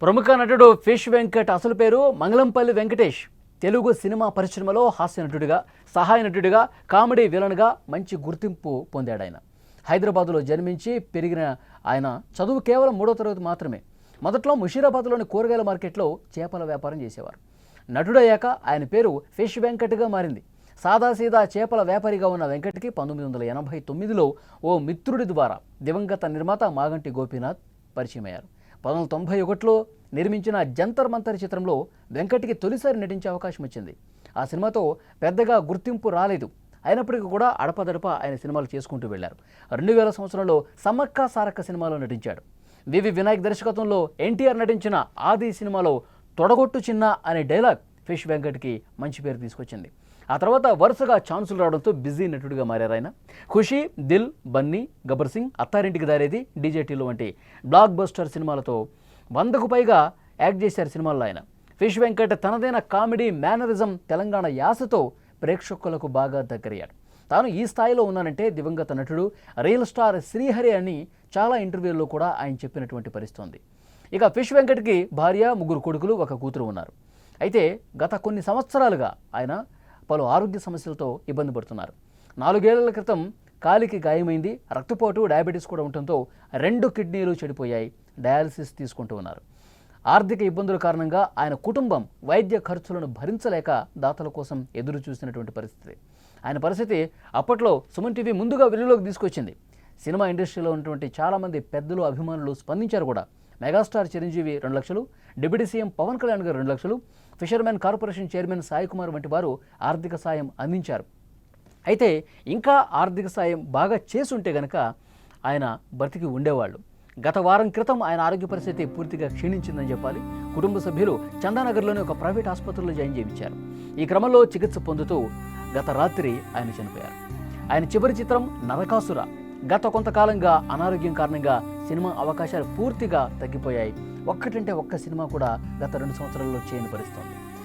ప్రముఖ నటుడు ఫిష్ వెంకట్ అసలు పేరు మంగళంపల్లి వెంకటేష్. తెలుగు సినిమా పరిశ్రమలో హాస్య నటుడిగా, సహాయ నటుడిగా, కామెడీ విలన్గా మంచి గుర్తింపు పొందాడు ఆయన. హైదరాబాద్లో జన్మించి పెరిగిన ఆయన చదువు కేవలం 3వ తరగతి మాత్రమే. మొదట్లో ముషీరాబాద్లోని కూరగాయల మార్కెట్లో చేపల వ్యాపారం చేసేవారు. నటుడయ్యాక ఆయన పేరు ఫిష్ వెంకట్గా మారింది. సాదాసీదా చేపల వ్యాపారిగా ఉన్న వెంకట్కి 1989లో ఓ మిత్రుడి ద్వారా దివంగత నిర్మాత మాగంటి గోపీనాథ్ పరిచయమయ్యారు. 1991లో నిర్మించిన జంతర్ మంతర్ చిత్రంలో వెంకట్కి తొలిసారి నటించే అవకాశం వచ్చింది. ఆ సినిమాతో పెద్దగా గుర్తింపు రాలేదు. అయినప్పటికీ కూడా అడపదడప ఆయన సినిమాలు చేసుకుంటూ వెళ్లారు. 2000 సంవత్సరంలో సమ్మక్క సారక్క సినిమాలో నటించాడు. వివి వినాయక్ దర్శకత్వంలో ఎన్టీఆర్ నటించిన ఆది సినిమాలో తొడగొట్టు చిన్న అనే డైలాగ్ ఫిష్ వెంకట్కి మంచి పేరు తీసుకొచ్చింది. ఆ తర్వాత వరుసగా ఛాన్సులు రావడంతో బిజీ నటుడిగా మారారు ఆయన. ఖుషి, దిల్, బన్నీ, గబ్బర్ సింగ్, అత్తారింటికి దారేది, డీజేటీలు వంటి బ్లాక్ బస్టర్ సినిమాలతో 100కు పైగా యాక్ట్ చేశారు సినిమాల్లో ఆయన. ఫిష్ వెంకట్ తనదైన కామెడీ మేనరిజం, తెలంగాణ యాసతో ప్రేక్షకులకు బాగా దగ్గరయ్యాడు. తాను ఈ స్థాయిలో ఉన్నానంటే దివంగత నటుడు రియల్ స్టార్ శ్రీహరి అని చాలా ఇంటర్వ్యూల్లో కూడా ఆయన చెప్పినటువంటి పరిస్థితి. ఇక ఫిష్ వెంకట్కి భార్య, 3 కొడుకులు, 1 కూతురు ఉన్నారు. అయితే గత కొన్ని సంవత్సరాలుగా ఆయన పలు ఆరోగ్య సమస్యలతో ఇబ్బంది పడుతున్నారు. 4 ఏళ్ల క్రితం కాలికి గాయమైంది. రక్తపోటు, డయాబెటీస్ కూడా ఉండటంతో 2 కిడ్నీలు చెడిపోయాయి. డయాలసిస్ తీసుకుంటూ ఉన్నారు. ఆర్థిక ఇబ్బందుల కారణంగా ఆయన కుటుంబం వైద్య ఖర్చులను భరించలేక దాతల కోసం ఎదురు చూసినటువంటి పరిస్థితి. ఆయన పరిస్థితి అప్పట్లో సుమన్ టీవీ ముందుగా వెలుగులోకి తీసుకొచ్చింది. సినిమా ఇండస్ట్రీలో ఉన్నటువంటి చాలామంది పెద్దలు, అభిమానులు స్పందించారు కూడా. మెగాస్టార్ చిరంజీవి 2 లక్షలు, డిప్యూటీ సీఎం పవన్ కళ్యాణ్ గారు 2 లక్షలు, fishermen corporation chairman Sai Kumar వంటి వారు ఆర్థిక సాయం అందించారు. అయితే ఇంకా ఆర్థిక సాయం బాగా చేసుంటే గనక ఆయన బ్రతికి ఉండేవాళ్ళు. గత వారం క్రితం ఆయన ఆరోగ్య పరిస్థితి పూర్తిగా క్షీణించిందని చెప్పాలి. కుటుంబ సభ్యులు చందానగర్లోని ఒక ప్రైవేట్ ఆసుపత్రిలో జాయిన్ చేయించారు. ఈ క్రమంలో చికిత్స పొందుతూ గత రాత్రి ఆయన చనిపోయారు. ఆయన చివరి చిత్రం నరకాసుర. గత కొంతకాలంగా అనారోగ్యం కారణంగా సినిమా అవకాశాలు పూర్తిగా తగ్గిపోయాయి. ఒక్కటంటే ఒక్క సినిమా కూడా గత 2 సంవత్సరాల్లో చేయని పరిస్థితి.